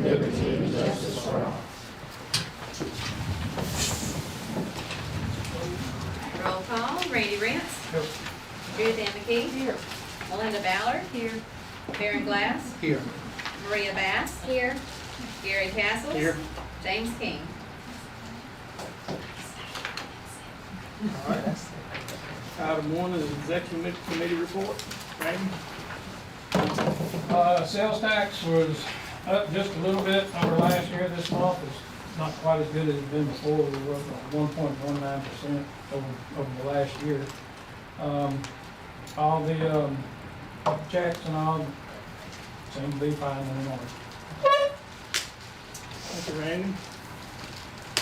liberty and justice for all. Roll call. Randy Rents. Here. Judith Ann McKee. Here. Melinda Ballard. Here. Baron Glass. Here. Maria Bass. Here. Gary Castles. Here. James King. All right. Item 1 is executive committee report. Randy? Sales tax was up just a little bit over last year. This month is not quite as good as it's been before. We were up 1.19% over the last year. All the checks and all seem to be fine anymore. Thank you, Randy.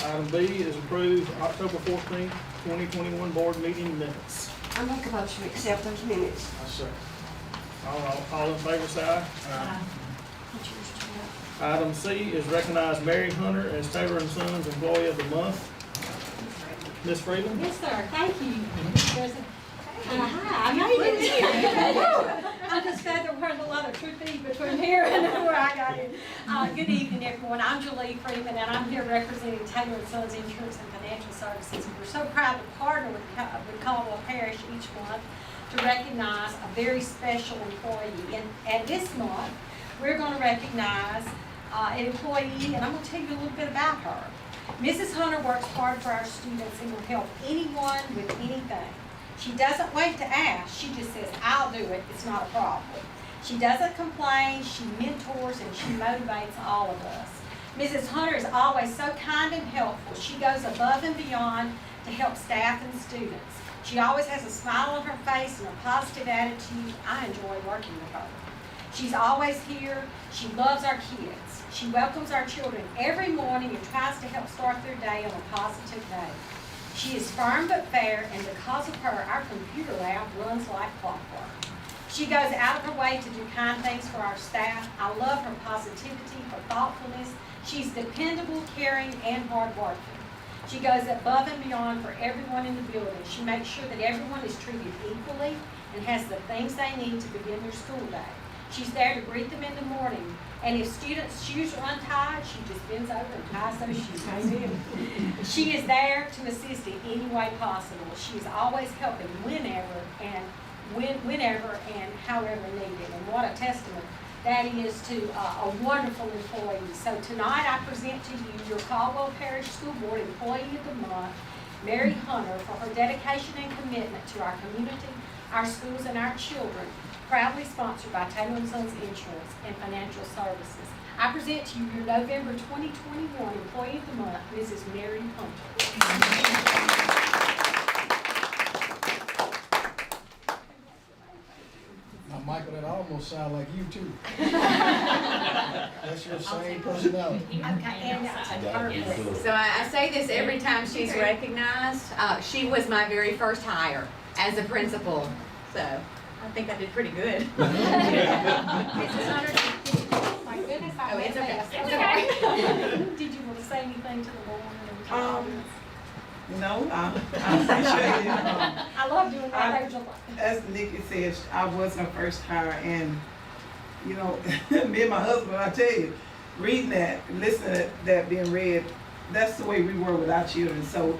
Item B is approved October 14th, 2021 board meeting minutes. I make a motion to accept those minutes. Yes, sir. All in favor, say aye. Item C is recognize Mary Hunter as Taylor and Sons Employee of the Month. Ms. Freeland? Yes, sir. Thank you. Hi, I made it. I discovered there wasn't a lot of truth between here and where I got in. Good evening, everyone. I'm Julie Freeman, and I'm here representing Taylor and Sons Insurance and Financial Services. And we're so proud to partner with Caldwell Parish each month to recognize a very special employee. And this month, we're going to recognize an employee, and I'm going to tell you a little bit about her. Mrs. Hunter works hard for our students and will help anyone with anything. She doesn't wait to ask. She just says, I'll do it. It's not a problem. She doesn't complain. She mentors and she motivates all of us. Mrs. Hunter is always so kind and helpful. She goes above and beyond to help staff and students. She always has a smile on her face and a positive attitude. I enjoy working with her. She's always here. She loves our kids. She welcomes our children every morning and tries to help start their day on a positive note. She is firm but fair, and because of her, our computer lab runs like clockwork. She goes out of her way to do kind things for our staff. I love her positivity, her thoughtfulness. She's dependable, caring, and hardworking. She goes above and beyond for everyone in the building. She makes sure that everyone is treated equally and has the things they need to begin their school day. She's there to greet them in the morning. And if students' shoes are untied, she just bends over and ties those shoes. She is there to assist in any way possible. She is always helping whenever and however needed. And what a testament that is to a wonderful employee. So tonight I present to you your Caldwell Parish School Board Employee of the Month, Mary Hunter, for her dedication and commitment to our community, our schools, and our children. Proudly sponsored by Taylor and Sons Insurance and Financial Services. I present to you your November 2021 Employee of the Month, Mrs. Mary Hunter. Now, Michael, that almost sounds like you too. That's your same personality. So I say this every time she's recognized. She was my very first hire as a principal. So I think I did pretty good. Mrs. Hunter, My goodness, I it's okay. fast. It's okay. Did you want to say anything to the board? No, I appreciate it. I love doing that, Angela. As Nikki said, I was her first hire, and you know, me and my husband, I tell you, reading that, listening to that being read, that's the way we were with our children. So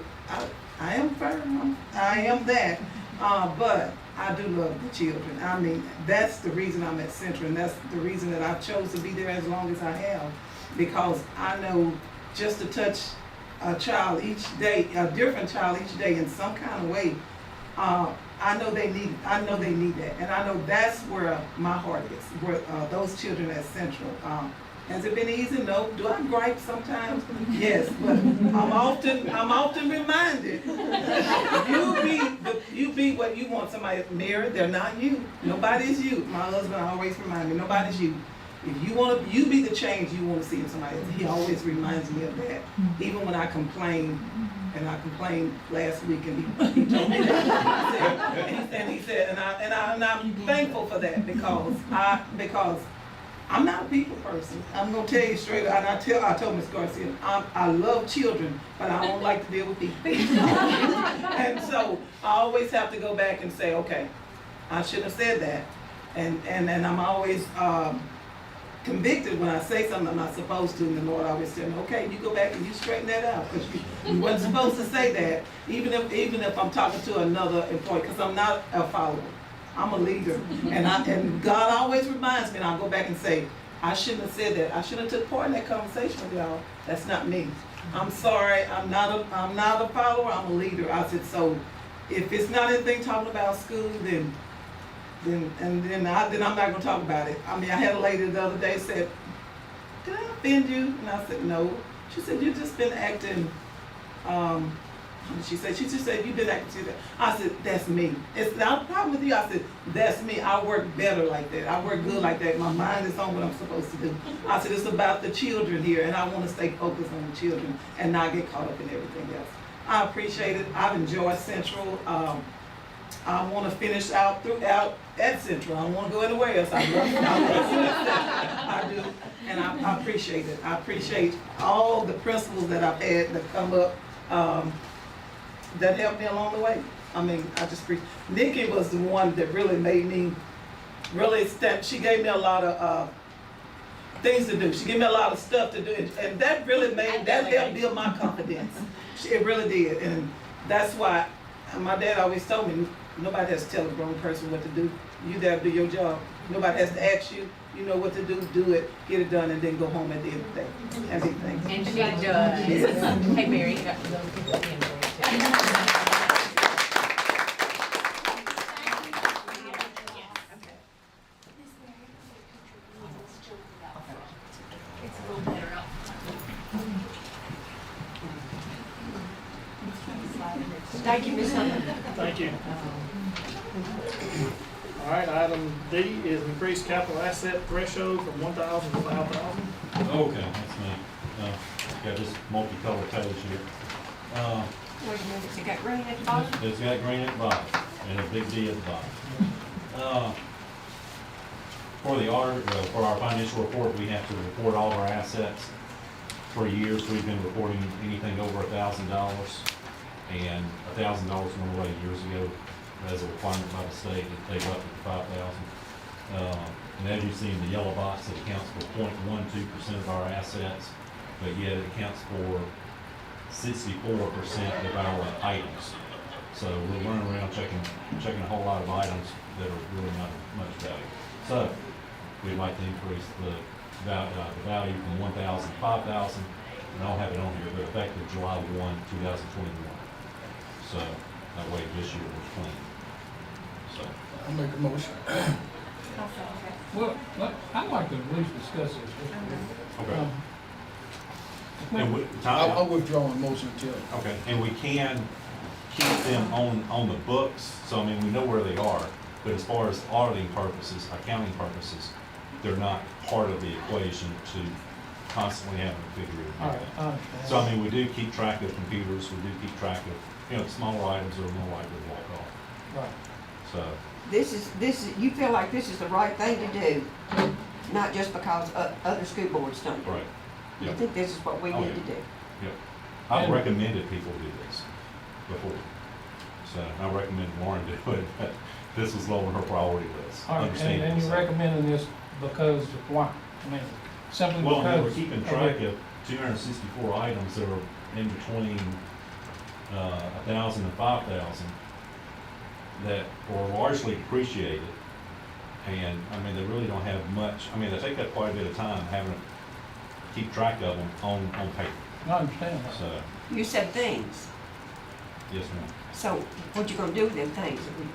I am firm. I am that. But I do love the children. I mean, that's the reason I'm at Central, and that's the reason that I chose to be there as long as I have, because I know just to touch a child each day, a different child each day in some kind of way, I know they need that, and I know that's where my heart is, where those children at Central. Has it been easy? No. Do I gripe sometimes? Yes, but I'm often reminded. You be what you want somebody to mirror. They're not you. Nobody's you. My husband always reminds me, nobody's you. If you be the change you want to see in somebody else. He always reminds me of that. Even when I complain, and I complained last week, and he told me that. He said, and I'm thankful for that, because I'm not a people person. I'm gonna tell you straight out. I told Ms. Garcia, I love children, but I don't like to deal with people. And so I always have to go back and say, okay, I shouldn't have said that. And I'm always convicted when I say something I'm not supposed to, and the Lord always tell me, okay, you go back and you straighten that out, because you wasn't supposed to say that, even if I'm talking to another employee, because I'm not a follower. I'm a leader, and God always reminds me, and I'll go back and say, I shouldn't have said that. I shouldn't have took part in that conversation with y'all. That's not me. I'm sorry. I'm not a follower. I'm a leader. I said, so if it's not anything talking about school, then I'm not gonna talk about it. I mean, I had a lady the other day said, "Did I offend you?" And I said, "No." She said, "You've just been acting." She just said, "You've been acting." I said, "That's me. It's not a problem with you." I said, "That's me. I work better like that. I work good like that. My mind is on what I'm supposed to do." I said, "It's about the children here, and I want to stay focused on the children and not get caught up in everything else." I appreciate it. I've enjoyed Central. I want to finish out at Central. I don't want to go anywhere else. I love it. I do, and I appreciate it. I appreciate all the principles that I've had that come up. That helped me along the way. I mean, I just Nikki was the one that really made me really step. She gave me a lot of things to do. She gave me a lot of stuff to do, and that really helped build my confidence. It really did, and that's why my dad always told me, nobody has to tell a grown person what to do. You gotta do your job. Nobody has to ask you. You know what to do. Do it. Get it done, and then go home at the end of the day. Everything. And she does. Hey, Mary, you got to go to the end for Thank you, Ms. Hunter. Thank you. All right, item D is increased capital asset threshold from 1,000 to 5,000. Okay, that's me. Got this multicolored page here. Wait a minute, it got green at the bottom? It's got green at the bottom and a big D at the bottom. For the audit, for our financial report, we have to report all of our assets. For years, we've been reporting anything over $1,000, and $1,000 went away years ago as a requirement by the state. They got up to 5,000. And as you see in the yellow box, it accounts for 0.12% of our assets, but yet it accounts for 64% of our items. So we're running around checking a whole lot of items that are really not of much value. So we'd like to increase the value from 1,000 to 5,000, and I'll have it on here, but effective July 1, 2021. So that way this year was clean. So. I'll make a motion. Well, I'd like to at least discuss this. Okay. And we, I'll withdraw my motion until. okay, and we can keep them on the books, so I mean, we know where they are, but as far as auditing purposes, accounting purposes, they're not part of the equation to constantly have them figure it All out. right, I understand. So I mean, we do keep track of computers, we do keep track of, the smaller items that are more likely to walk off. Right. So, This is, you feel like this is the right thing to do, not just because other school boards don't do it. right, You yeah, think this is what we Oh, need yeah. to do? yeah. I've And- recommended people do this before. So I recommend Lauren do it, but this was low on her priority list. All right, and Understandably you're so. recommending this because of why? I mean, simply Well, because. and we're keeping track of 264 items that are in between 1,000 and 5,000 that are largely depreciated. And, I mean, they really don't have much, I mean, they take up quite a bit of time having to keep track of them on paper. I understand that. So, You said things, yes, ma'am. so what you gonna do with them things if we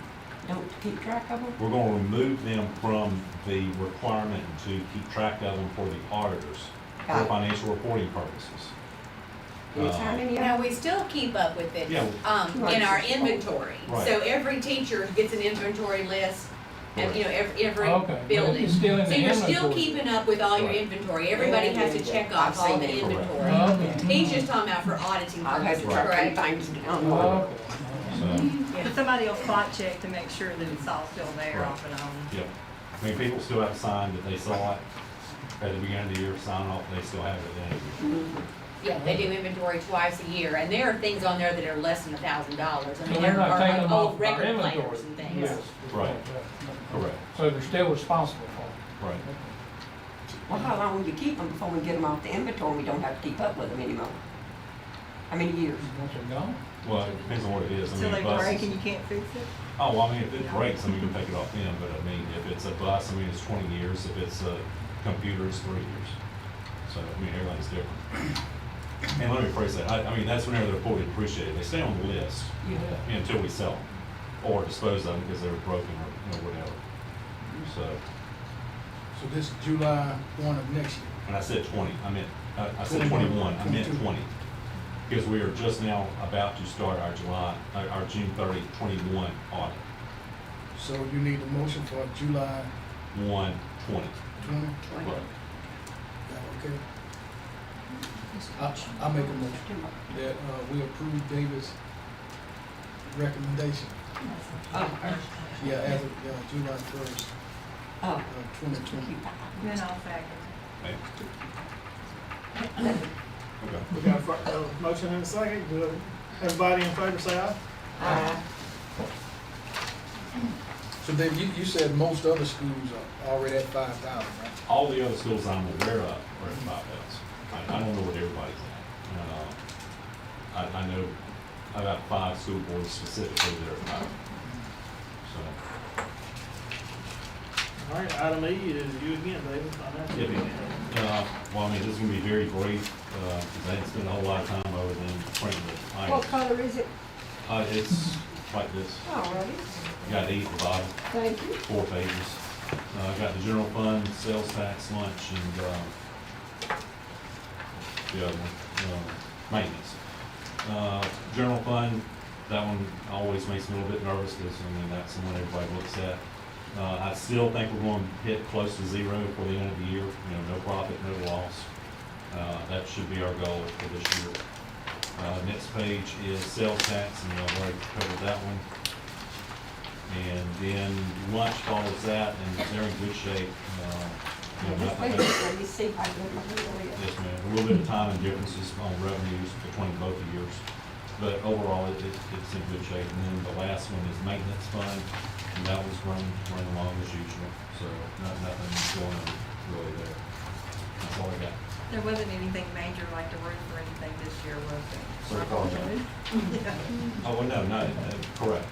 don't keep track of them? We're gonna remove them from the requirement to keep track of them for the auditors Got for it. financial reporting purposes. And it's how many of Now, them? we still keep up with it, Yeah. in our inventory. Right. So every teacher gets an inventory list, and, every Okay, but building. it's still in So the you're still inventory. keeping up with all your Right. inventory. Everybody has to check off all the I've seen that. inventory. Oh, okay. He's just talking about for auditing I've had purposes, to track correct? things down. Oh, okay. So, But somebody will spot check to make sure that it's all still there Right. off and on. yep. I mean, people still have to sign that they saw it at the beginning of the year, sign off, they still have it at the end of the year. Yeah, they do inventory twice a year, and there are things on there that are less than $1,000. I So mean, they're there not taking are them off old our record inventory. players and things. Yes. Right. Correct. So they're still responsible for it. Right. Well, how long will you keep them before we get them off the inventory and we don't have to keep up with them anymore? How many years? Once they're gone. Well, it depends on what it is. I Till mean, they buses- break and you can't fix it? Oh, well, I mean, if it breaks, I mean, you can take it off then, but I mean, if it's a bus, I mean, it's 20 years. If it's a computer, it's 3 years. So, I mean, everything's different. And let me phrase that, I mean, that's whenever they're fully appreciated. They stay on the list Yeah. until we sell them or dispose of them because they were broken or, whatever. So, So this July 1 of next year. when I said 20, I meant, I said 21, 21, I meant 22. 20. Because we are just now about to start our our June 30, 21 audit, So you need a motion for July 1/20. 20? Right. Yeah, okay. I'll make a motion that we approve David's recommendation. Oh, Yeah, as of July 1st, oh. 2020. Then I'll second. Okay. Okay. We got a motion and a second. Do everybody in favor say aye? Aye. So David, you said most other schools are already at 5,000, right? All the other schools I'm aware of are at 5,000. I don't know what everybody's at. I know about 5 school boards specifically that are at 5. So, All right, item E is you again, David. Financial. yeah, well, I mean, this is gonna be very brief, because I didn't spend a whole lot of time over than printing the What items. color is it? It's like this. Alrighty, You got 8 at the bottom. thank you. 4 pages. I got the general fund, sales tax, lunch, and, the other one, maintenance. General fund, that one always makes me a little bit nervous, because, I mean, that's the one everybody looks at. I still think we're going to hit close to 0 for the end of the year, no profit, no loss. That should be our goal for this year. Next page is sales tax, and I've already covered that one. And then lunch follows that, and they're in good shape. Just wait a minute, let me see if I can get my real list. Yes, ma'am. A little bit of timing differences on revenues between both the years. But overall, it's in good shape. And then the last one is maintenance fund, and that was running along as usual. So nothing going on really there. That's all I got. There wasn't anything major like the roof or anything this year, was there? So far, no. Oh, well, no, correct.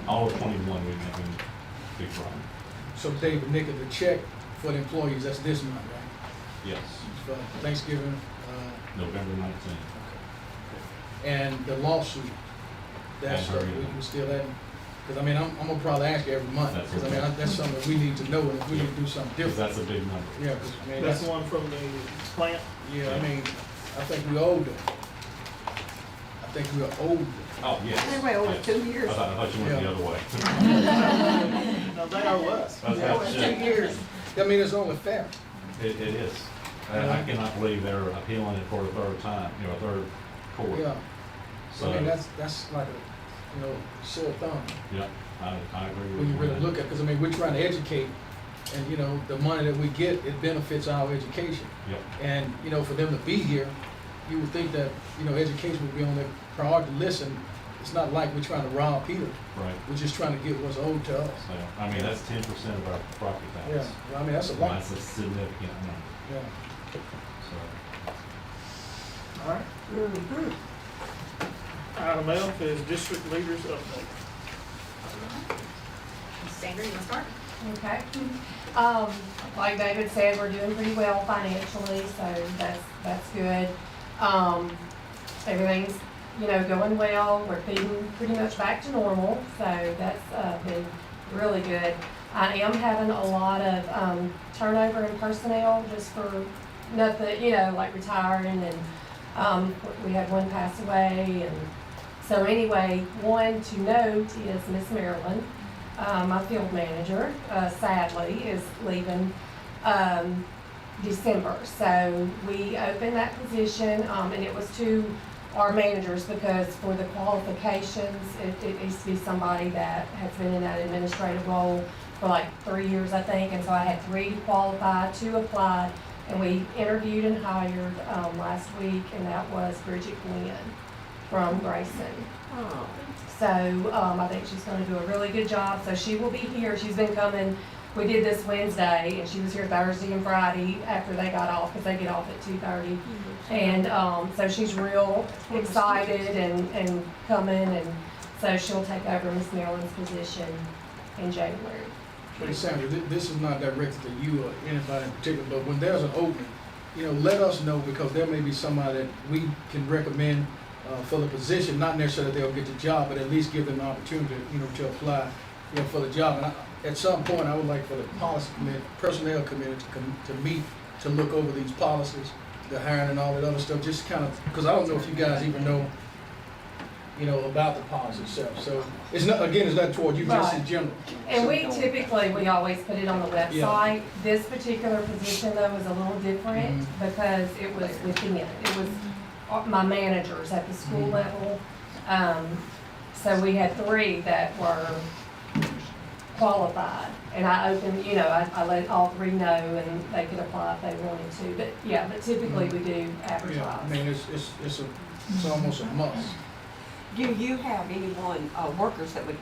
All of 21, we've been big problem. So David, Nick, the check for the employees, that's this month, right? Yes, It's for Thanksgiving, November 19th. and the lawsuit. That's, Hadn't heard we anything. still at, because I mean, I'm gonna probably ask you every month, That's because I mean, okay. that's something that we need to know, and if we need to do something Because different. that's a big number. Yeah, because I mean, That's that's, the one from the plant. yeah, I mean, I think we owed them. I think we owed them. Oh, yes. They were over yes. 2 years. I thought you went the Yeah. other way. No, they owe us. That's That what was it 2 should. years. I mean, it's only fair. It is. And I cannot believe they're appealing it for a third time, a third court. Yeah, So, I mean, that's like a, sore thumb. yeah, I agree with you. When you on really that. look at, because I mean, we're trying to educate, and the money that we get, it benefits our education. Yep, And, for them to be here, you would think that, education would be on their priority list, and it's not like we're trying to rob Peter. right. We're just trying to get what's owed to us. So, I mean, that's 10% of our property Yeah, tax. well, I mean, that's a And lot. that's a significant number, Yeah. so. All right. Mhm. Item F is district leaders update. Ms. Sandra, you want to start? Okay. Like David said, we're doing pretty well financially, so that's good. Everything's, going well. We're feeding pretty much back to normal, so that's been really good. I am having a lot of turnover in personnel just for nothing, like retiring, and we had one pass away, and so anyway, one to note is Miss Marilyn. My field manager, sadly, is leaving December. So we opened that position, and it was to our managers because for the qualifications, it needs to be somebody that has been in that administrative role for like 3 years, I think. And so I had 3 to qualify, 2 applied, and we interviewed and hired last week, and that was Bridget Glenn from Grayson. Oh, So I think she's going to do a really good job. So she will be here. She's been coming we did this Wednesday, and she was here Thursday and Friday after they got off, because they get off at 2:30. And, so she's real excited and coming, and so she'll take over Miss Maryland's position in January. But Sandra, this is not directed to you or anybody in particular, but when there's an opening, you know, let us know, because there may be somebody that we can recommend for the position, not necessarily that they'll get the job, but at least give them an opportunity, you know, to apply, you know, for the job. And at some point, I would like for the policy committee, personnel committee to meet, to look over these policies, the hiring and all that other stuff, just kind of, because I don't know if you guys even know, you know, about the policy itself. So it's not, again, it's not toward you, just in Right. general. And So- we always put it on the website. This particular position though was a little different because it was within, it was my managers at the school level. So we had 3 that were qualified. And I opened, you know, I let all 3 know and they could apply if they wanted to. But yeah, but typically we do Yeah, I advertise. mean, it's almost a must. Do you have anyone, workers that would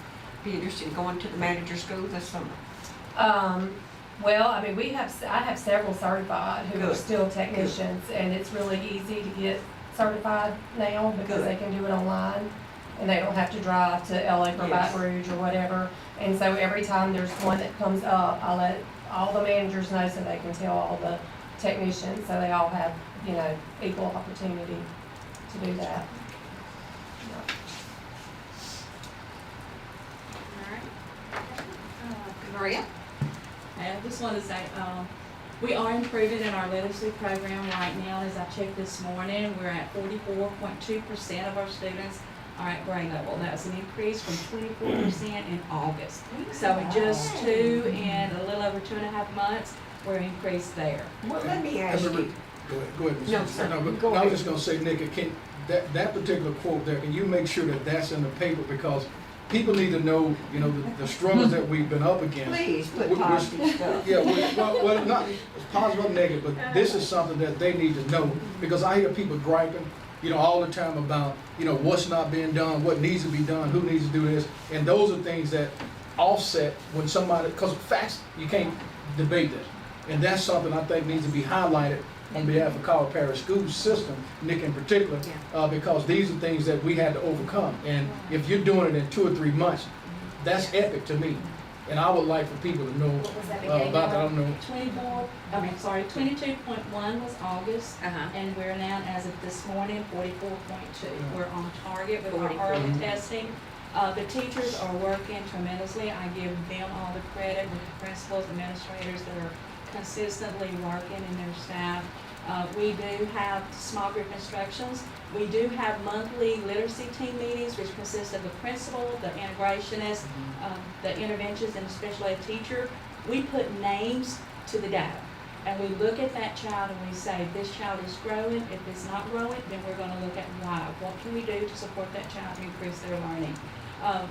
be interested in going to the manager school this summer? Well, I mean, I have several certified who are Good. still technicians, and it's really easy to get certified now because they can do it online, and they don't have to drive to LA or Yes. Baton Rouge or whatever. And so every time there's one that comes up, I let all the managers know so they can tell all the technicians, so they all have, you know, equal opportunity to do that. Maria? I just want to say, we are improving in our literacy program right now. As I checked this morning, we're at 44.2% of our students are at grade level. That was an increase from 24% in August. So in just 2 and a little over 2.5 months, we're increased there. Well, let me ask you. Go ahead, Ms. No, Hicks. sir. But Go I was ahead. just gonna say, Nick, that particular quote there, can you make sure that that's in the paper? Because people need to know, you know, the struggles that we've been up against. Please put We're- positive stuff. Yeah, well, not, it's positive or negative, but this is something that they need to know, because I hear people griping, you know, all the time about, you know, what's not being done, what needs to be done, who needs to do this, and those are things that offset when somebody, because facts, you can't debate that. And that's something I think needs to be highlighted on behalf of Colorado Parish School System, Nick in particular, because these are things that we had to overcome. And if you're doing it in 2 or 3 months, that's epic to me. And I would like for people to know What was that about that. I don't know. 22.1 was August, Uh-huh. and we're now, as of this morning, 44.2. Yeah. We're on target with our 44. early testing. The teachers are working tremendously. I give them all the credit, with the principals, administrators that are consistently working in their staff. We do have small group instructions. We do have monthly literacy team meetings, which consist of the principal, the integrationist, the interventionist, and a special ed teacher. We put names to the data, and we look at that child and we say, this child is growing. If it's not growing, then we're going to look at why. What can we do to support that child to increase their learning?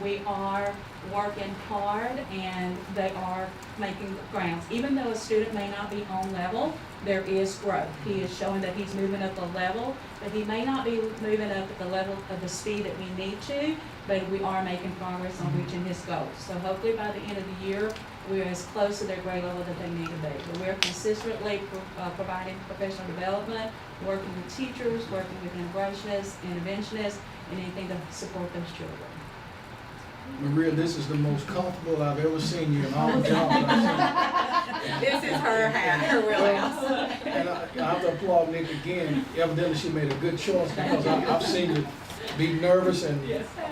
We are working hard, and they are making grounds. Even though a student may not be on level, there is growth. He is showing that he's moving up a level, but he may not be moving up at the level of the speed that we need to, but we are making progress on reaching his goals. So hopefully by the end of the year, we're as close to their grade level that they need to be. But we're consistently providing professional development, working with teachers, working with integrationists, interventionists, and anything to support those children. Maria, this is the most comfortable I've ever seen you in all the jobs I've This is her hat, her wheelhouse. seen. And I have to applaud Nick again. Evidently, she made a good choice, because I've seen you be nervous,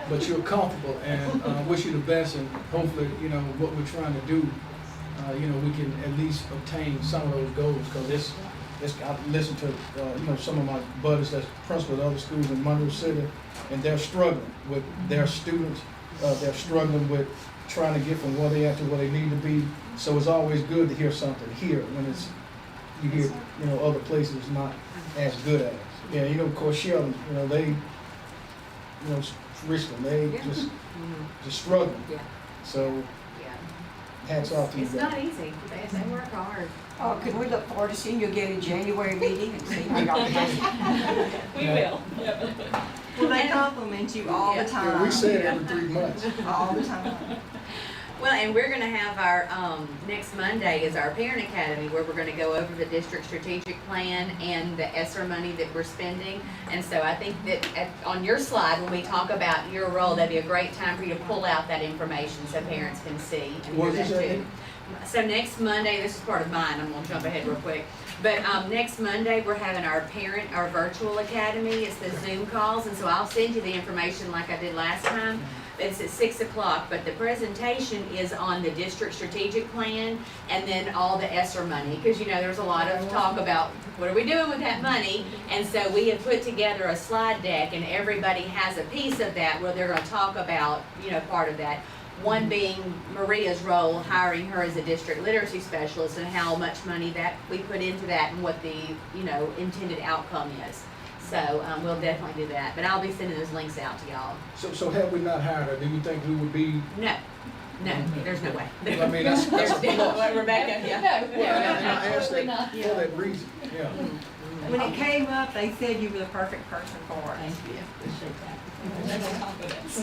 but you're comfortable, and I wish you the best, and hopefully, you know, what we're trying to do, you know, we can at least obtain some of those goals, because I've listened to, you know, some of my buddies that's principals at other schools in Monroe City, and they're struggling with their students. They're struggling with trying to get from where they are to where they need to be. So it's always good to hear something here when you hear, you know, other places not as good at it. Yeah, you know, of course, Sheldon, you know, they, you know, Richland, they just struggling. Yeah. So Yeah. hats off to you It's guys. not easy. They work hard. Oh, can we look forward to seeing you again in January meeting and see how y'all do? We will. Well, they compliment you all the Yeah, time. we say it every 3 months. All the time. Well, and we're gonna have our, next Monday is our Parent Academy, where we're gonna go over the district strategic plan and the ESSER money that we're spending. And so I think that on your slide, when we talk about your role, that'd be a great time for you to pull out that information so parents can see and hear What that is it? too. So next Monday, this is part of mine, I'm gonna jump ahead real quick. But, next Monday, we're having our virtual academy, it's the Zoom calls, and so I'll send you the information like I did last time. It's at 6 o'clock, but the presentation is on the district strategic plan and then all the ESSER money. Because you know, there's a lot of talk about what are we doing with that money? And so we have put together a slide deck and everybody has a piece of that where they're gonna talk about, you know, part of that. One being Maria's role, hiring her as a district literacy specialist and how much money that we put into that and what the, you know, intended outcome is. So, we'll definitely do that, but I'll be sending those links out to y'all. So had we not hired her, do you think we would be, No, there's no way. I mean, that's a plus. What, Rebecca, yeah. No, Well, and I asked absolutely that not. for that reason, yeah. When it came up, they said you were the perfect person for it. Thank you, appreciate that. That's confidence.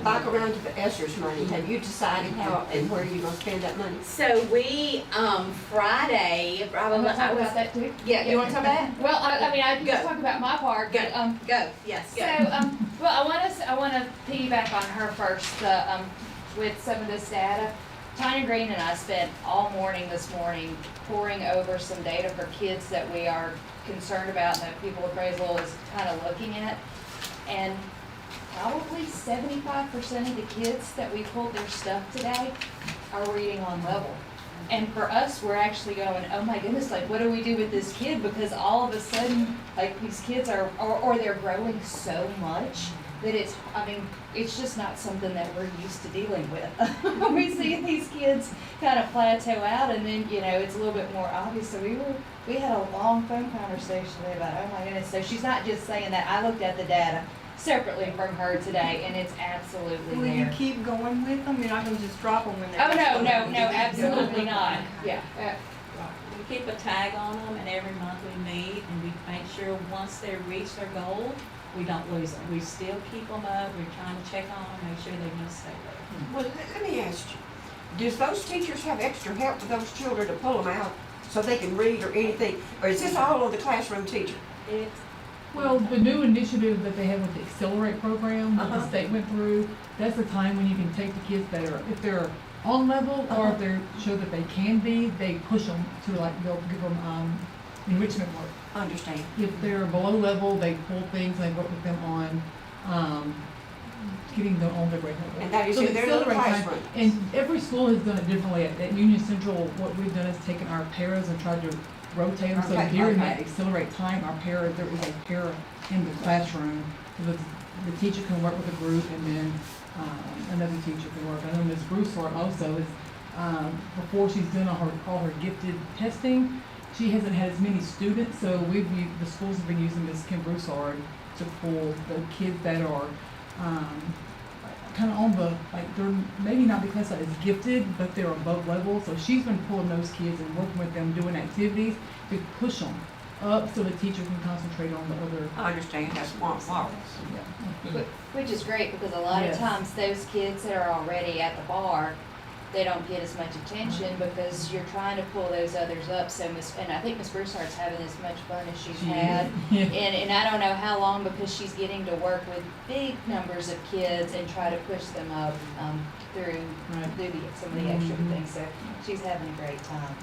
Back around to the ESSER's money, have you decided how and where you're gonna spend that money? So we, Friday, I'm probably, gonna talk about that too. yeah, you wanna talk about that? Well, I mean, I can just Go. talk about my part, Go, but, go, yes, so, go. well, I wanna piggyback on her first, with some of this data. Tanya Green and I spent all morning this morning pouring over some data for kids that we are concerned about and that People Appraisal is kind of looking at. And probably 75% of the kids that we pulled their stuff today are reading on level. And for us, we're actually going, oh my goodness, like what do we do with this kid? Because all of a sudden, like these kids are, or they're growing so much that it's, I mean, it's just not something that we're used to dealing with. We see these kids kind of plateau out and then, you know, it's a little bit more obvious. So we had a long phone conversation today about, oh my goodness. So she's not just saying that. I looked at the data separately from her today and it's absolutely Will you there. keep going with them? You're not gonna just drop them when they're. Oh, no, absolutely not. Yeah. We keep a tag on them, and every month we meet, and we make sure once they reach their goal, we don't lose them. We still keep them up, we're trying to check on them, make sure they can stay there. Well, let me ask you, does those teachers have extra help with those children to pull them out so they can read or anything? Or is this all on the classroom teacher? It's, Well, the new initiative that they have with the Accelerate program that the Uh-huh. state went through, that's the time when you can take the kids that are, if they're on level or if they're show that they can be, they push them to like, they'll give them, enrichment work. Understand. If they're below level, they pull things, they work with them on, getting them on their grade level. And that is So in the their little Accelerate time- classroom. And every school has done it differently. At Union Central, what we've done is taken our paras and tried to rotate them. So Okay, during that okay. Accelerate time, our para, there is a para in the classroom. So the teacher can work with a group and then, another teacher can work. I know Ms. Broussard also is, before she's done all her gifted testing, she hasn't had as many students, so the schools have been using Ms. Kim Broussard to pull the kids that are, kind of on the, like, they're maybe not because they're as gifted, but they're above level. So she's been pulling those kids and working with them, doing activities to push them up so the teacher can concentrate on the other. I understand, that's one part. Yeah. Which is great because a lot of Yes. times those kids that are already at the bar, they don't get as much attention because you're trying to pull those others up. So and I think Miss Broussard's having as much fun as she's had. Yeah. And I don't know how long because she's getting to work with big numbers of kids and try to push them up through some of the extra things. So she's having a great time.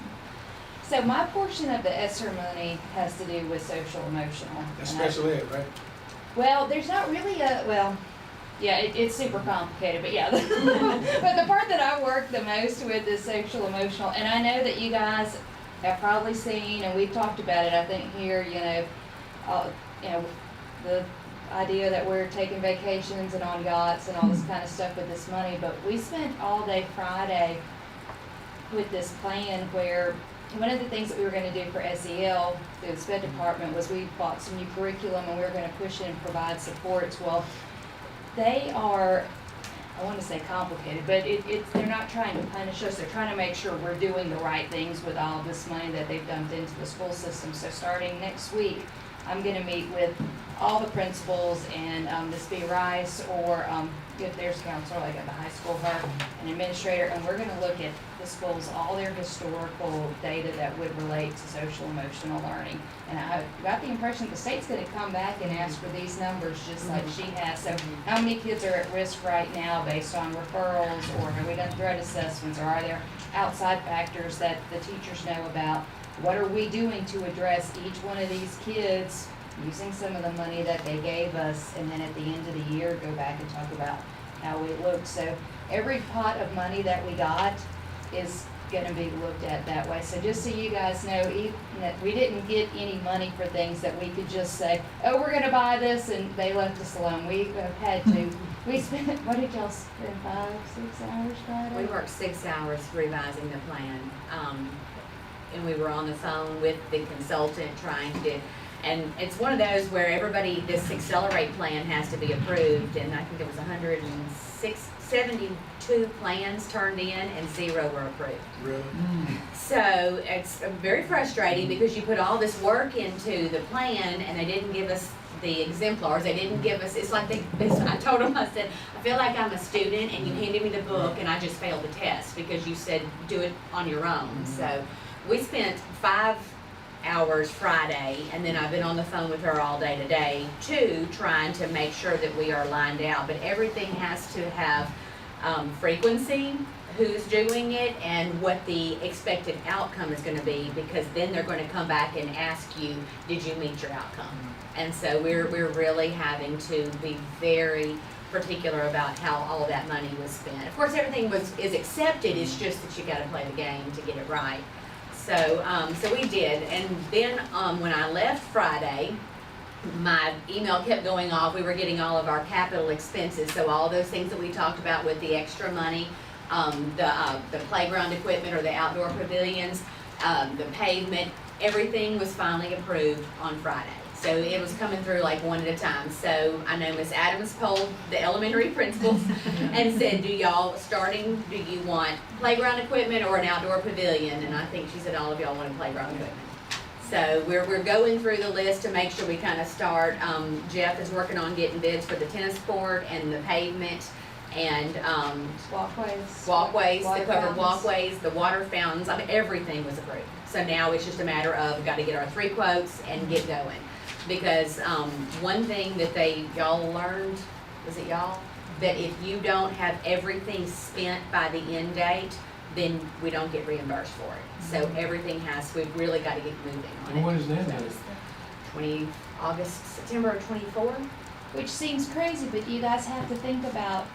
So my portion of the ESSER money has to do with social emotional. That's And I- special ed, right? well, there's not really yeah, it's super complicated, but yeah. But the part that I work the most with is social emotional, and I know that you guys have probably seen, and we've talked about it, I think here, the idea that we're taking vacations and on yachts and all this kind of stuff with this money, but we spent all day Friday with this plan where one of the things that we were gonna do for SEL, the SPED department, was we bought some new curriculum and we were gonna push it and provide supports. Well, they are, I want to say complicated, but they're not trying to punish us. They're trying to make sure we're doing the right things with all this money that they've dumped into the school system. So starting next week, I'm gonna meet with all the principals and, Ms. B. Rice, or, if there's a counselor, like at the high school, her, an administrator, and we're gonna look at the schools, all their historical data that would relate to social emotional learning. And I got the impression the state's gonna come back and ask for these numbers, just like she has. So how many kids are at risk right now based on referrals, or have we done threat assessments, or are there outside factors that the teachers know about? What are we doing to address each one of these kids using some of the money that they gave us, and then at the end of the year, go back and talk about how it looked. So every pot of money that we got is gonna be looked at that way. So just so you guys know, even that we didn't get any money for things that we could just say, oh, we're gonna buy this, and they left us alone. We have had to, we spent, what did y'all spend, 5-6 hours Friday? We worked 6 hours revising the plan, and we were on the phone with the consultant trying to, and it's one of those where everybody, this Accelerate plan has to be approved, and I think it was 172 plans turned in and 0 were approved. Really? So it's very frustrating because you put all this work into the plan and they didn't give us the exemplars, they didn't give us, it's like I told them, I said, I feel like I'm a student and you handed me the book and I just failed the test because you said do it on your own. So we spent 5 hours Friday, and then I've been on the phone with her all day today too, trying to make sure that we are lined out. But everything has to have frequency, who's doing it, and what the expected outcome is going to be, because then they're going to come back and ask you, did you meet your outcome? And so we're really having to be very particular about how all of that money was spent. Of course, everything is accepted. It's just that you got to play the game to get it right. So, so we did, and then when I left Friday, my email kept going off. We were getting all of our capital expenses, so all those things that we talked about with the extra money, the playground equipment or the outdoor pavilions, the pavement, everything was finally approved on Friday. So it was coming through like one at a time. So I know Miss Adams polled the elementary principals and said, do you want playground equipment or an outdoor pavilion? And I think she said all of y'all wanted playground equipment. So we're going through the list to make sure we kind of start. Jeff is working on getting bids for the tennis court and the pavement and walkways, the covered walkways, the water fountains. I mean, everything was approved. So now it's just a matter of we've got to get our 3 quotes and get going. Because one thing that y'all learned, was it y'all? That if you don't have everything spent by the end date, then we don't get reimbursed for it. So everything we've really got to get moving on it. And when is the end date? September of 24. Which seems crazy, but you guys have to think about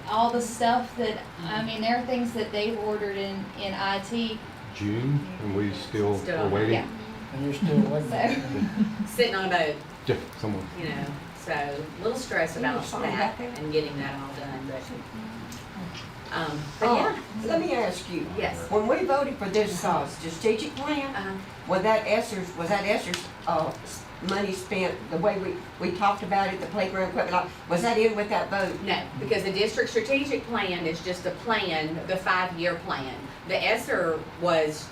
all the stuff that, I mean, there are things that they've ordered in IT. June, and we still are waiting. Yeah. And you're still waiting? So, sitting on a boat, Yeah, someone. you know, so a little stress about that and getting that all done, but yeah. Let me ask you. Yes. When we voted for this strategic plan, was that Esther's money spent the way we talked about it, the playground equipment, was that in with that vote? No, because the district strategic plan is just a plan, the 5-year plan. The ESSER is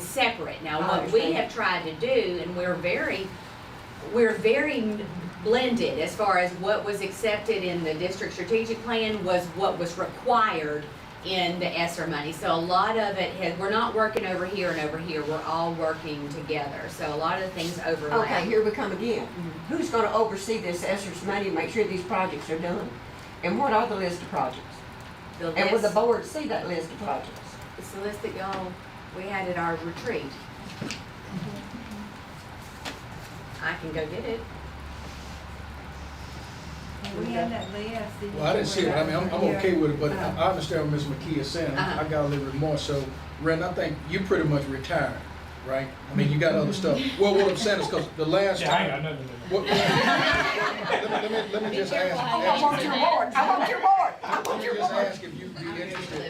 separate. Now, what we have tried to do, and we're very blended as far as what was accepted in the district strategic plan was what was required in the ESSER money. So a lot of it we're not working over here and over here. We're all working together. So a lot of the things overlap. Okay, here we come again. Who's going to oversee this ESSER's money and make sure these projects are done? And what are the list of projects? And will the board see that list of projects? It's the list that we had at our retreat. I can go get it. We had that list. Well, I didn't see it, I mean, I'm okay with it, but I understand what Ms. McKee is saying. I got a little bit more, so, Ren, I think you pretty much retired, right? I mean, you got other stuff. Well, what I'm saying is, because the last Yeah, I ain't got nothing to do. let me just ask. I want your board. I want your board. I want your Let me just board. ask if you'd be interested,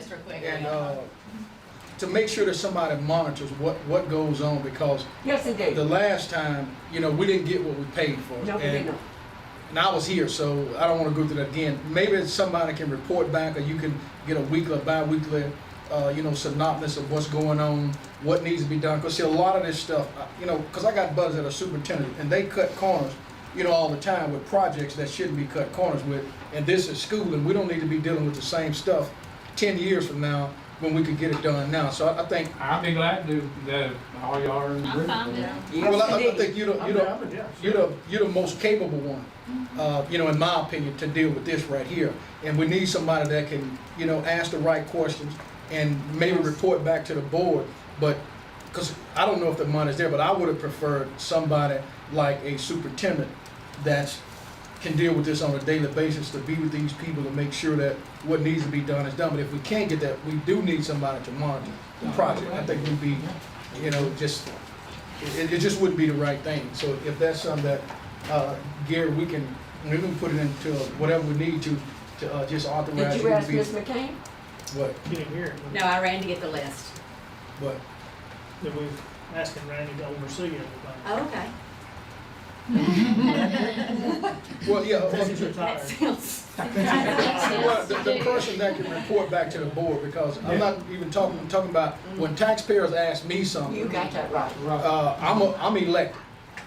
and, to make sure that somebody monitors what goes on, because Yes, indeed. the last time, we didn't get what we paid for. No, we did not. And I was here, so I don't want to go through that again. Maybe somebody can report back, or you can get a weekly or bi-weekly synopsis of what's going on, what needs to be done. Cause see, a lot of this stuff, cause I got buddies that are superintendent, and they cut corners, all the time with projects that shouldn't be cut corners with. And this is school, and we don't need to be dealing with the same stuff 10 years from now when we could get it done now. So I think. I'd be glad to do that, all y'all are in the group. Well, I think you're the most capable one, in my opinion, to deal with this right here. And we need somebody that can, ask the right questions and maybe report back to the board. But, because I don't know if the money's there, but I would have preferred somebody like a superintendent that can deal with this on a daily basis, to be with these people to make sure that what needs to be done is done. But if we can't get that, we do need somebody to monitor the project. I think we'd be, it just wouldn't be the right thing. So if that's something that, Gary, we can put it into whatever we need to just authorize. Did you ask to be. Ms. McCain? What? Can't hear it. No, I ran to get the list. What? That we're asking Randy to oversee everything. Oh, okay. Well, yeah. He's retired. That sounds. Well, the person that can report back to the board, because I'm not even talking about when taxpayers ask me something. You got that right. I'm elected.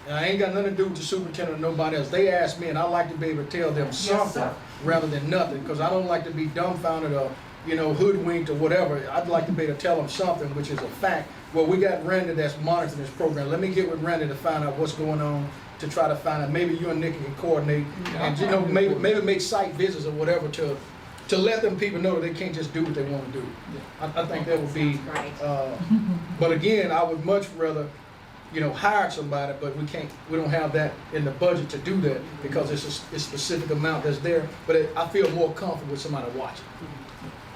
And I ain't got nothing to do with the superintendent or nobody else. They ask me, and I like to be able to tell them something rather than nothing, because I don't like to be dumbfounded or, hoodwinked or whatever. I'd like to be able to tell them something, which is a fact. Well, we got Randy that's monitoring this program. Let me get with Randy to find out what's going on, to try to find out. Maybe you and Nikki can coordinate, and maybe make site visits or whatever to let them people know that they can't just do what they want to do. I think that would be. But again, I would much rather, hire somebody, but we don't have that in the budget to do that, because it's a specific amount that's there. But I feel more comfortable with somebody watching.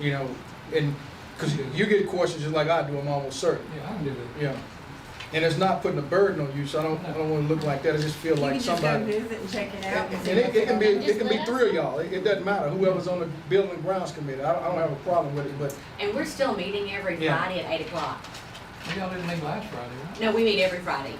And because you get questions just like I do, I'm almost certain. Yeah, I can do that. Yeah. And it's not putting a burden on you, so I don't want to look like that. I just feel like somebody. You can just go visit and check it out. And it can be 3 of y'all. It doesn't matter. Whoever's on the building and grounds committee. I don't have a problem with it, but. And we're still meeting every Friday at 8 o'clock. Y'all didn't meet last Friday, right? No, we meet every Friday.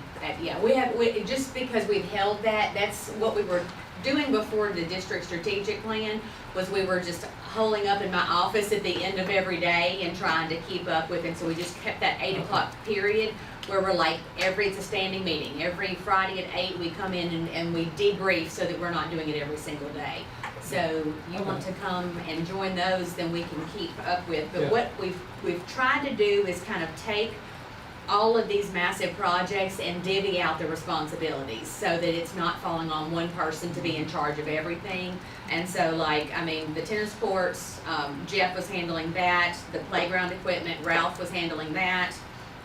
Just because we've held that's what we were doing before the district strategic plan, was we were just holding up in my office at the end of every day and trying to keep up with it. So we just kept that 8 o'clock period where we're like, it's a standing meeting. Every Friday at 8, we come in and we debrief, so that we're not doing it every single day. So you want to come and join those, then we can keep up with. But what we've tried to do is kind of take all of these massive projects and divvy out the responsibilities, so that it's not falling on one person to be in charge of everything. And so the tennis courts, Jeff was handling that. The playground equipment, Ralph was handling that.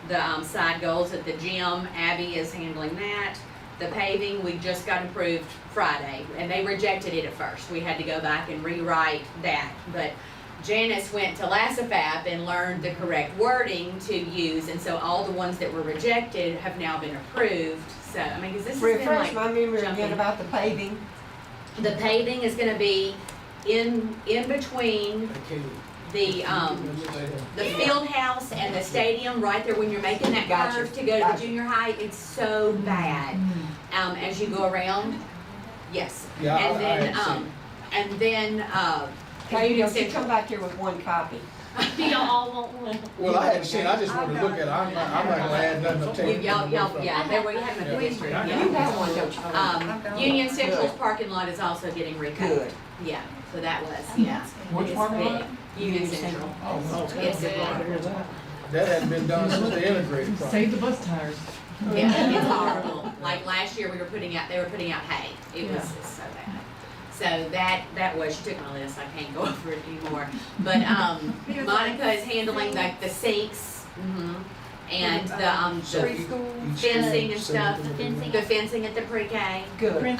The side goals at the gym, Abby is handling that. The paving, we just got approved Friday, and they rejected it at first. We had to go back and rewrite that. But Janice went to LASAFAP and learned the correct wording to use, and so all the ones that were rejected have now been approved. So, because this has been Refresh my memory again about the paving. The paving is gonna be in between the field house and the stadium, right there when you're making that curve to go to the junior high. It's so bad. As you go around, yes. Yeah, Hey, you should come back here with one copy. Do y'all all want one? Well, I hadn't seen it. I just wanted to look at it. I'm not gonna add nothing. I'll take it. There where you have a picture. You have one, don't you? Union Central's parking lot is also getting recut. Good. Yeah, so that was, Which It's parking lot? big. Union Central. It's big. That hadn't been done since the integrated project. Save the bus tires. Yeah, it's horrible. Like last year, they were putting out hay. It was so bad. So that was, she took my list, I can't go over it anymore. But Monica is handling the sinks, and the fencing and stuff. The fencing at the pre-K. Good.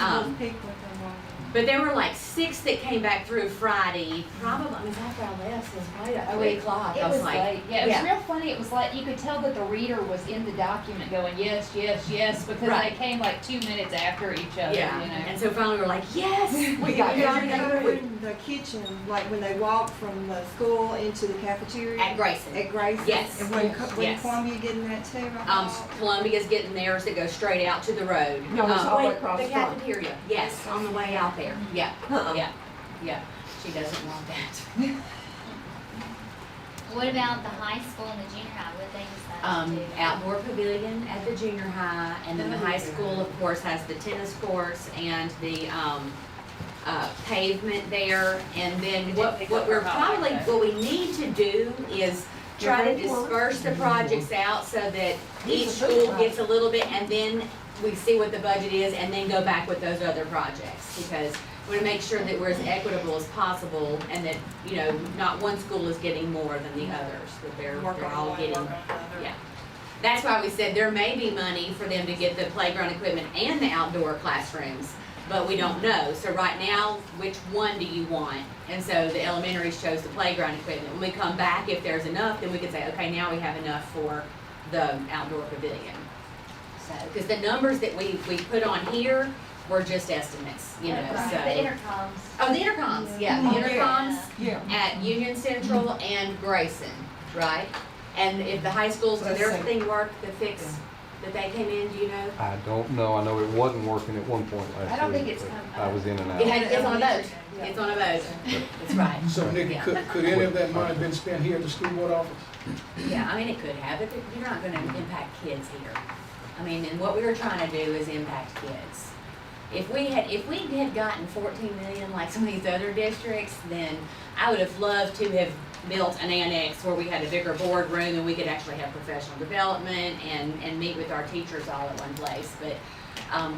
But there were like 6 that came back through Friday. Probably, after I left, it was probably about 3 o'clock. It I was like, late. Yeah, it was real funny. It was like you could tell that the reader was in the document going, yes, yes, yes, because they came like 2 minutes after each other, yeah. you know. And so finally we were like, yes, we got They it. in the kitchen, like when they walk from the school into the cafeteria. At Grayson. At Grayson. Yes. And when Yes. Columbia getting that too? Columbia's getting theirs that go straight out to the road. No, it's all the way across the the front. cafeteria. Yes, on the way out there. Yeah, yeah. She doesn't want that. What about the high school and the junior high? What they decide to do? Outdoor pavilion at the junior high, and then the high school, of course, has the tennis courts and the, pavement there. And then what we need to do is try to disperse the projects out so that each school gets a little bit, and then we see what the budget is, and then go back with those other projects. Because we want to make sure that we're as equitable as possible, and that, you know, not one school is getting more than the others, that they're all getting, yeah. That's why we said there may be money for them to get the playground equipment and the outdoor classrooms, but we don't know. So right now, which one do you want? And so the elementary chose the playground equipment. When we come back, if there's enough, then we can say, okay, now we have enough for the outdoor pavilion. So, because the numbers that we put on here were just estimates, you know, so. The intercoms. Oh, the intercoms, yeah, the intercoms at Union Central and Grayson, right? And if the high schools, did everything work, the fix that they came in, do you know? I don't know. I know it wasn't working at one point last week. I don't think it's but come I was in and out. It's on a boat, it's on a boat, that's right. So Nikki, could any of that money have been spent here at the school board office? Yeah, I mean, it could have, but you're not gonna impact kids here. I mean, and what we were trying to do is impact kids. If we had gotten 14 million like some of these other districts, then I would have loved to have built an annex where we had a bigger boardroom and we could actually have professional development and meet with our teachers all at one place. But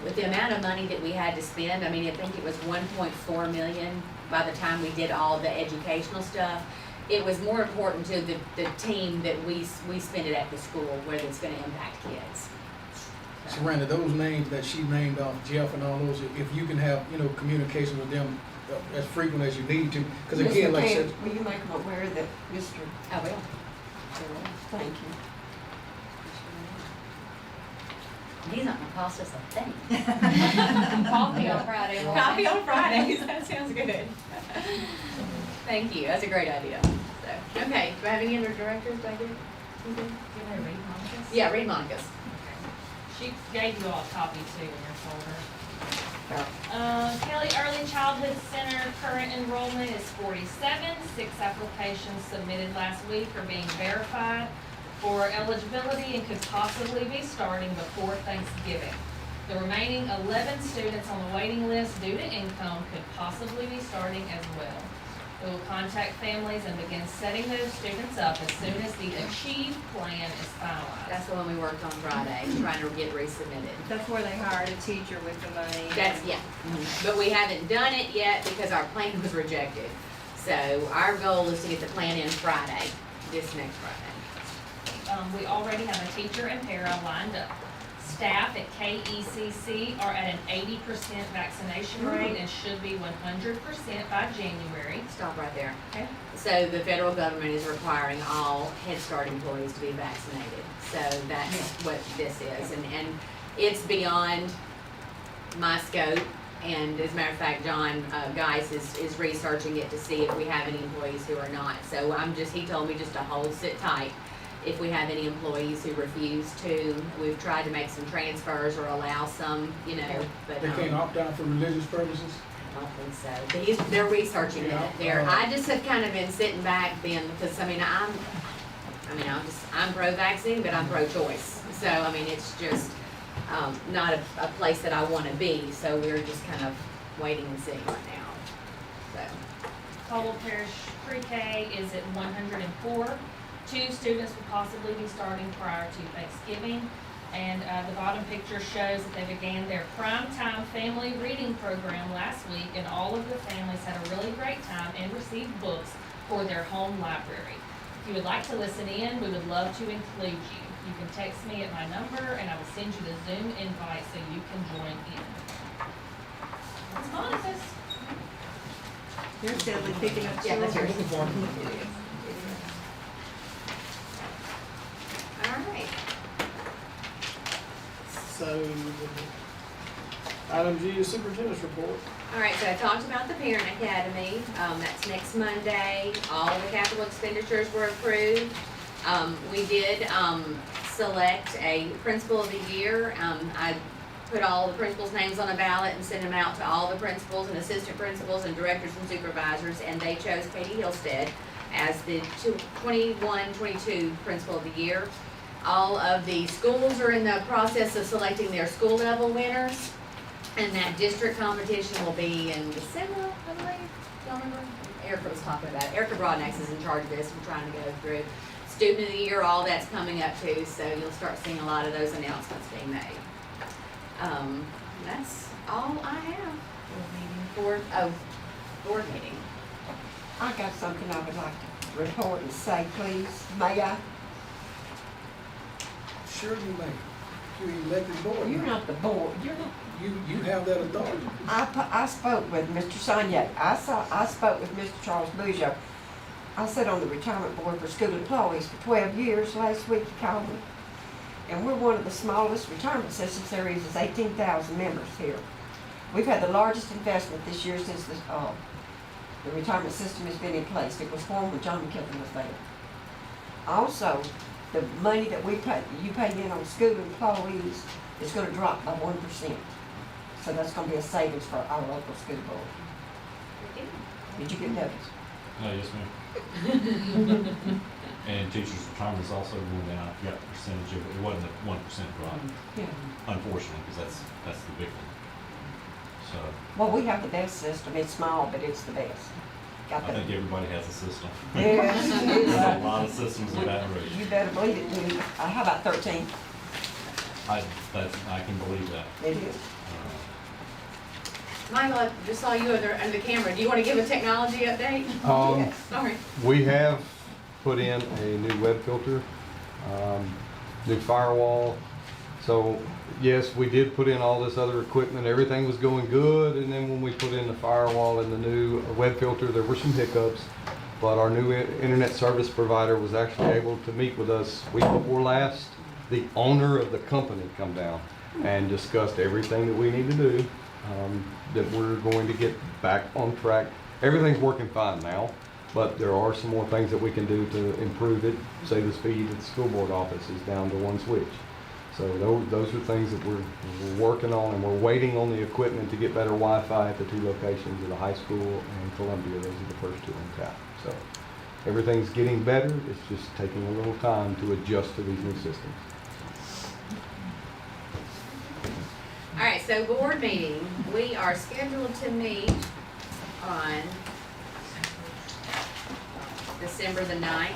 with the amount of money that we had to spend, I mean, I think it was 1.4 million by the time we did all the educational stuff. It was more important to the team that we spend it at the school where it's gonna impact kids. So Randy, those names that she named off, Jeff and all those, if you can have, you know, communication with them as frequent as you need to, because again, like I said. Will you make them aware that Mr. I will. Thank you. He's not gonna cost us a thing. Coffee on Friday. Coffee on Fridays, that sounds good. Thank you, that's a great idea. So, okay, do I have any other directors back here? Yeah, read Monica's. She gave you all a copy too in your folder. Kelly Early Childhood Center current enrollment is 47. 6 applications submitted last week are being verified for eligibility and could possibly be starting before Thanksgiving. The remaining 11 students on the waiting list due to income could possibly be starting as well. We will contact families and begin setting those students up as soon as the Achieve plan is finalized. That's the one we worked on Friday, trying to get resubmitted. That's where they hired a teacher with the money. That's, yeah. But we haven't done it yet because our plan was rejected. So our goal is to get the plan in Friday, this next Friday. We already have a teacher and para lined up. Staff at KECC are at an 80% vaccination rate and should be 100% by January. Stop right there. Okay. So the federal government is requiring all Head Start employees to be vaccinated. So that's what this is. And it's beyond my scope. And as a matter of fact, John Geis is researching it to see if we have any employees who are not. So he told me just to sit tight. If we have any employees who refuse to, we've tried to make some transfers or allow some, you know, but. They can't opt out for religious purposes? I don't think so. They're researching it there. I just have kind of been sitting back then because, I'm pro-vaccine, but I'm pro-choice. So, I mean, it's just, not a place that I want to be. So we're just kind of waiting and seeing right now, so. Total parish pre-K is at 104. 2 students will possibly be starting prior to Thanksgiving. And the bottom picture shows that they began their primetime family reading program last week, and all of the families had a really great time and received books for their home library. If you would like to listen in, we would love to include you. You can text me at my number, and I will send you the Zoom invite so you can join in. That's Monica's. You're steadily picking up children. Yeah, that's yours. All right. So, item G is superintendent's report. All right, so I talked about the Parent Academy. That's next Monday. All the capital expenditures were approved. We did select a principal of the year. I put all the principals' names on a ballot and sent them out to all the principals and assistant principals and directors and supervisors, and they chose Katie Hillstead as the 21-22 Principal of the Year. All of the schools are in the process of selecting their school level winners, and that district competition will be in December, I believe. Y'all remember? Erica was talking about it. Erica Broadnax is in charge of this. We're trying to go through Student of the Year, all that's coming up too, so you'll start seeing a lot of those announcements being made. That's all I have. Board meeting. I got something I would like to report and say, please. May I? Sure you may. You're elected board. You're not the board. You're not. You have that authority. I spoke with Mr. Sonnier. I spoke with Mr. Charles Bougeot. I sat on the retirement board for school employees for 12 years. Last week he called me. And we're one of the smallest retirement systems there is. There's 18,000 members here. We've had the largest investment this year since the retirement system has been in place. It was formed when John McKelvin was there. Also, the money that you pay in on school employees is going to drop by 1%. So that's going to be a savings for our local school board. Did you get notice? Yes, ma'am. And teachers' retirement is also going down. I forgot the percentage of it. It wasn't a 1% drop, Yeah. unfortunately, because that's the big one. So Well, we have the best system. It's small, but it's the best. I think everybody has a system. Yes. There's a lot of systems in Baton Rouge. You better believe it, dude. How about 13? I can believe that. It is. Michael, I just saw you under the camera. Do you want to give a technology update? Yes. All right. We have put in a new web filter, new firewall. So yes, we did put in all this other equipment. Everything was going good. And then when we put in the firewall and the new web filter, there were some hiccups. But our new internet service provider was actually able to meet with us week before last. The owner of the company come down and discussed everything that we need to do, that we're going to get back on track. Everything's working fine now, but there are some more things that we can do to improve it. Say the speed at the school board office is down to one switch. So those are things that we're working on, and we're waiting on the equipment to get better Wi-Fi at the two locations of the high school and Columbia. Those are the first two in town. So everything's getting better. It's just taking a little time to adjust to these new systems. All right, so board meeting, we are scheduled to meet on December the 9th,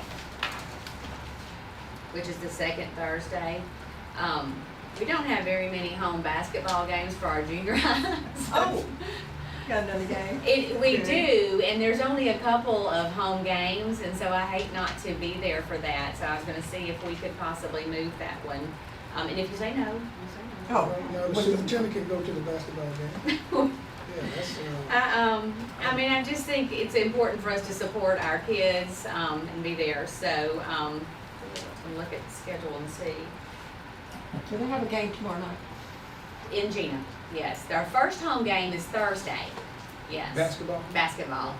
which is the second Thursday. We don't have very many home basketball games for our junior high. Oh, got another game? We do, and there's only a couple of home games, and so I hate not to be there for that. So I was gonna see if we could possibly move that one. And if you say no, you say no. Oh. No, the superintendent can go to the basketball game. Yeah, that's, I mean, I just think it's important for us to support our kids, and be there, so, we'll look at the schedule and see. Do they have a game tomorrow night? In Gina, yes. Our first home game is Thursday, yes. basketball. Basketball,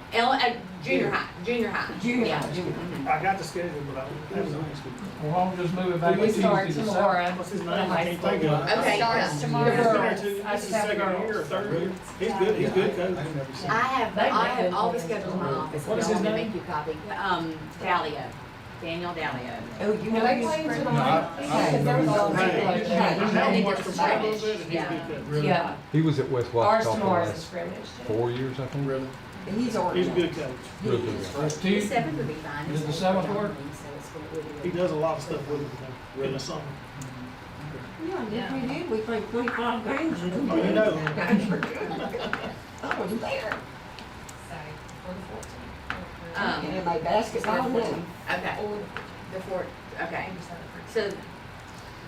junior high. Junior Yeah. high, junior high. I got the schedule, but I don't have Well, why don't we just move it back to We Tuesday start the 7th? tomorrow. What's his for name? the I high can't school. think of it. Okay. Starts tomorrow. He's been there Girls. too. I This is just have second year or girls. third year. He's good, he's good coach. I've never seen I it. have all the schedules in my office. What is If you his want me to name? make you a copy. Dallio, Daniel Dallio. Oh, you know Are they he's playing pretty- tonight? Because there was a lot of people over I there. know him it's from a Chicago, and he's scrimmage. a Yeah. good coach. Really? Yeah, He was at West ours Waukesha for the tomorrow is a last scrimmage. 4 years, I think. Really? He's He's a organized. good coach. Real good guy. That's The Tuesday. 7th would be fine. Does the 7th work? He does a lot of stuff with it in the summer. Yeah, we did. We played 25 games. And Oh, you know. Games were good. I was there. So, for the 14th. And then my basketball now. Okay, Or okay. So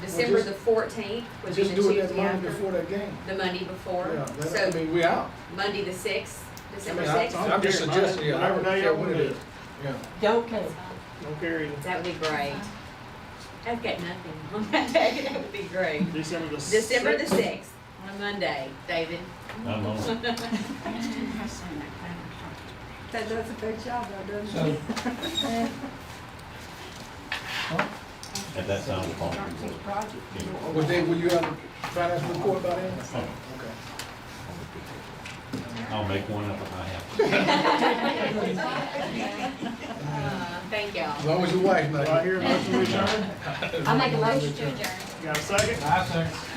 December the 14th would be the Just do it that Tuesday Monday after, before that game. the Monday before. Yeah, that, So I mean, we out. Monday the 6th, I December mean, 6th. I'm just suggesting, yeah, I Whatever don't day care y'all when want it to do is. it. Yeah. Don't care. Don't care either. That would be great. I've got nothing on that day. That would be great. December the December the 6th. 6th, on a Monday, David. I'm on it. That does a good job though, doesn't So, it? At that time, we'll call Start this it. project. Will you have a finance report by then? Okay. Okay. I'll make one up if I have to. Thank y'all. As long as your wife knows. Do I hear a motion to adjourn? I'll make a motion to adjourn. Got a second? I second.